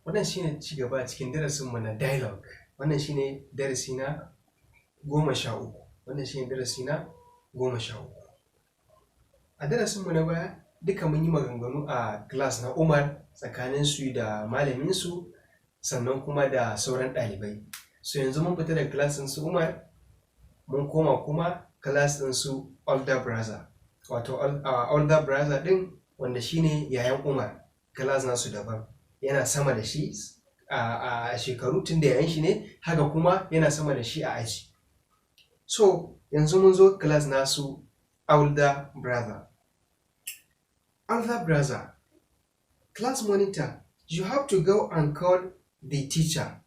Wannan shine ci-gaba cikin darasinmu na dialogue. Wannan shine darasi na 13. Wannan shine darasi na 13. A darasinmu na baya duka mun yi maganganu a class na Umar tsakanin su da malamin su sannan kuma da sauran ɗalibai. So yanzu mun fita da class ɗin su Umar mun koma kuma class ɗin su older brother. Wato older brother ɗin wanda shine yayan Umar, class nasu daban. Yana sama da shi a shekaru tun da yayan shi ne, haka kuma yana sama da shi a aji. So yanzu mun zo class nasu older brother. Older brother, class monitor, you have to go and call the teacher.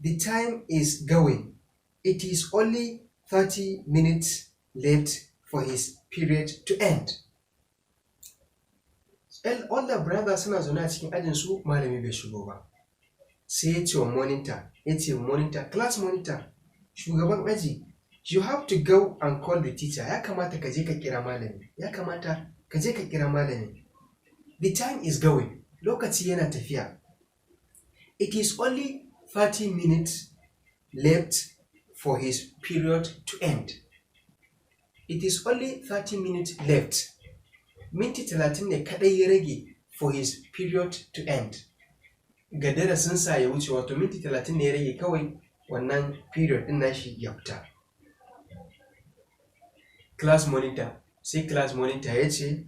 The time is going. It is only 30 minutes left for his period to end. Older brother suna zaune a cikin ajin su, malami bai shigo ba. Sai ya ce wa monitor, class monitor, shugaban aji, you have to go and call the teacher. Ya kamata ka je ka kira malami. The time is going. Lokaci yana tafiya. It is only 30 minutes left for his period to end. It is only 30 minutes left. Minti 30 ne kadai ya rage for his period to end. Ga darasin sa ya wuce, wato minti 30 ne ya rage kawai wannan period din nashi ya fita. Class monitor, sai class monitor ya ce,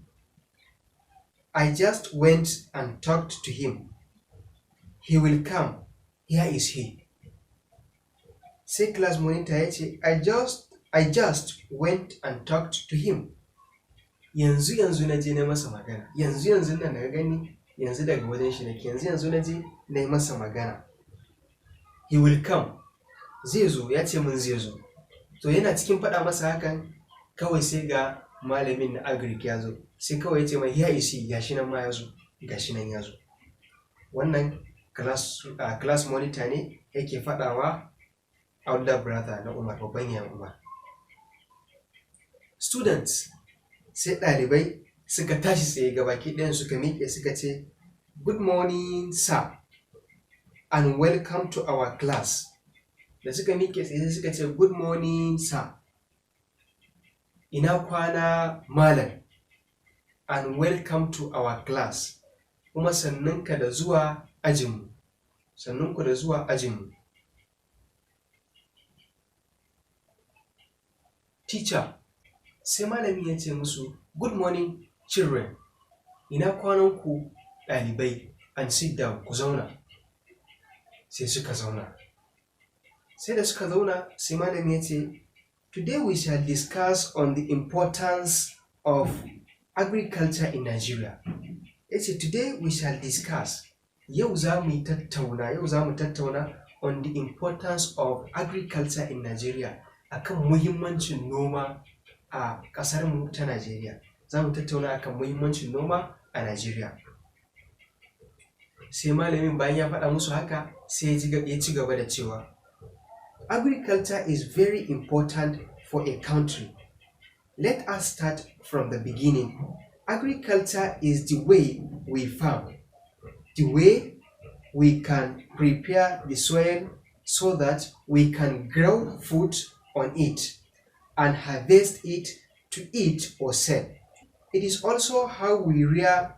I just went and talked to him. He will come. Here is he. Sai class monitor ya ce, I just went and talked to him. Yanzu na je na masa magana. Yanzu nan daga gani, yanzu daga wajen shi nake. Yanzu na je na yi masa magana. He will come. Zai zo, ya ce min zai zo. To yana cikin faɗa masa hakan, kawai sai ga malamin na agric ya zo. Sai kawai ya ce mai here is he, gashi nan ma ya zo. Wannan class monitor ne yake faɗawa older brother na Umar, babban yayan Umar. Students, sai ɗalibai suka tashi tsaye gabaki ɗayan suka miƙe suka ce, good morning sir and welcome to our class. Da suka miƙe tsaye suka ce, good morning sir, ina kwana malam, and welcome to our class, kuma sannunku da zuwa ajinmu. Teacher, sai malami ya ce musu, good morning children, ina kwananku ɗalibai, and sit down, ku zauna. Sai suka zauna. Sai da suka zauna, sai malami ya ce, today we shall discuss on the importance of agriculture in Nigeria. Ya ce, today we shall discuss, yau za mu tattauna on the importance of agriculture in Nigeria, akan muhimmancin noma a ƙasarmu ta Najeriya. Za mu tattauna akan muhimmancin noma a Najeriya. Sai malamin bayan ya faɗa musu haka, sai ya ci gaba da cewa, agriculture is very important for a country. Let us start from the beginning. Agriculture is the way we farm, the way we can prepare the soil so that we can grow food on it and harvest it to eat or sell. It is also how we rear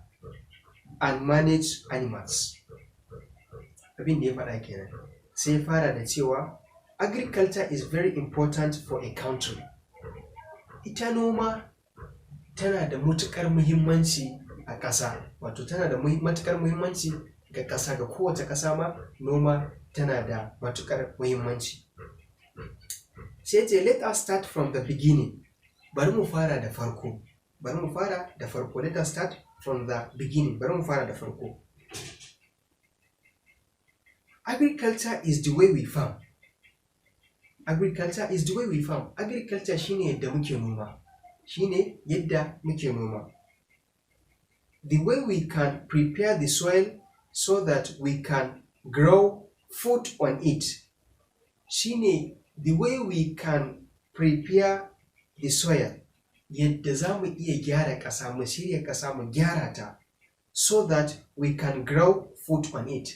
and manage animals. Abin da ya faɗa kenan. Sai fara da cewa agriculture is very important for a country. Ita noma tana da matuƙar muhimmanci a ƙasa, wato tana da matuƙar muhimmanci ga ƙasa, ga kowace ƙasa ma noma tana da matuƙar muhimmanci. Sai ce, let us start from the beginning. Bari mu fara da farko. Let us start from the beginning. Bari mu fara da farko. Agriculture is the way we farm. Agriculture shine yadda muke noma. The way we can prepare the soil so that we can grow food on it. Shine the way we can prepare the soil, yadda za mu iya gyara ƙasa, mu shirya ƙasa mu gyara ta, so that we can grow food on it,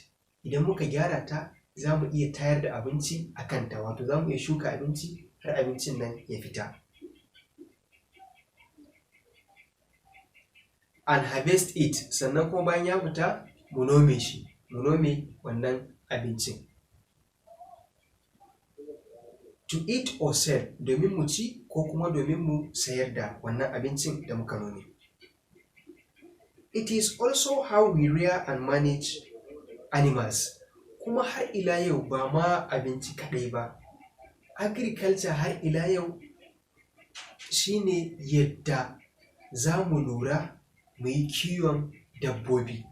idan muka gyara ta za mu iya tayar da abinci a kanta, wato za mu iya shuka abinci har abincin nan ya fita. And harvest it, sannan kuma bayan ya fita mu nome shi, mu nome wannan abincin. To eat or sell, domin mu ci ko kuma domin mu sayar da wannan abincin da muka nome. It is also how we rear and manage animals. Kuma har ila yau ba ma abinci kaɗai ba, agriculture har ila yau shine yadda za mu lura mu yi kiwon dabbobi.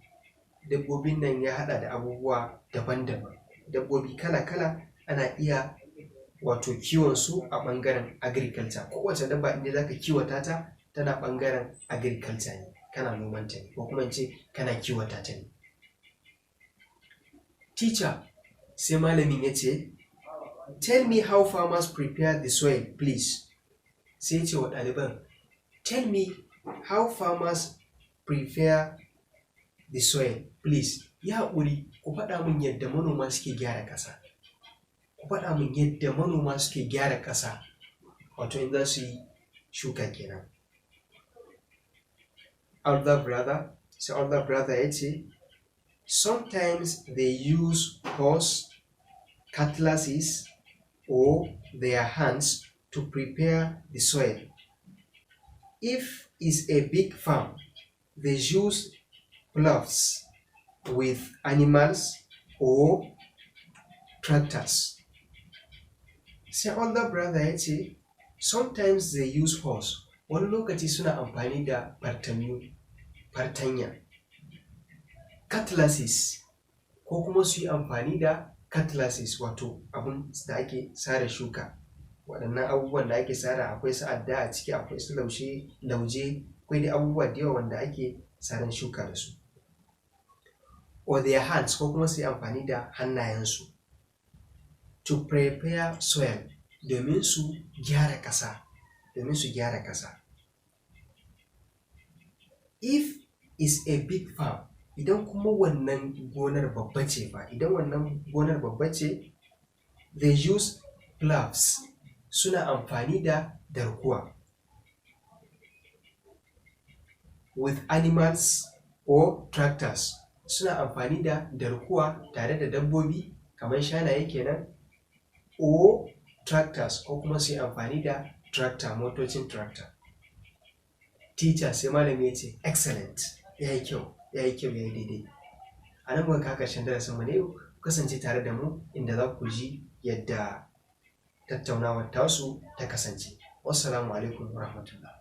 Dabbobin nan ya haɗa da abubuwa daban-daban, dabbobi kala-kala ana iya wato kiwon su a ɓangaren agriculture. Kowace dabba inda za ka kiwata ta tana ɓangaren agriculture ne, kana nomanta ne, ko kuma in ce kana kiwata ta ne. Teacher, sai malamin ya ce, tell me how farmers prepare the soil, please. Sai ce wa ɗaliban, tell me how farmers prepare the soil, please. Ya haƙuri, ku faɗa min yadda manoma suke gyara ƙasa. Ku faɗa min yadda manoma suke gyara ƙasa, wato in za su yi shuka kenan. Older brother ya ce, sometimes they use horse, cutlasses, or their hands to prepare the soil. If it's a big farm, they use plows with animals or tractors. Sai older brother ya ce, sometimes they use horse. Wani lokaci suna amfani da fartanya, cutlasses, ko kuma su yi amfani da cutlasses, wato abin da ake sare shuka. Waɗannan abubuwan da ake sare akwai su adda a ciki, akwai su lauje, akwai dai abubuwa da yawa wanda ake saran shuka da su. Or their hands, ko kuma su yi amfani da hannayensu. To prepare soil, domin su gyara ƙasa. If is a big farm, idan kuma wannan gonar babba ce, they use plows, suna amfani da darkuwa. With animals or tractors, suna amfani da darkuwa tare da dabbobi kamar shanaye kenan, or tractors, ko kuma su yi amfani da tractor, motocin tractor. Teacher, sai malami ya ce, excellent, ya yi kyau, ya yi daidai. A nan muka ƙarshen darasin mu ne, kasance tare da mu inda za ku ji yadda tattaunawar tasu ta kasance. Wassalamu alaikum warahmatullahi.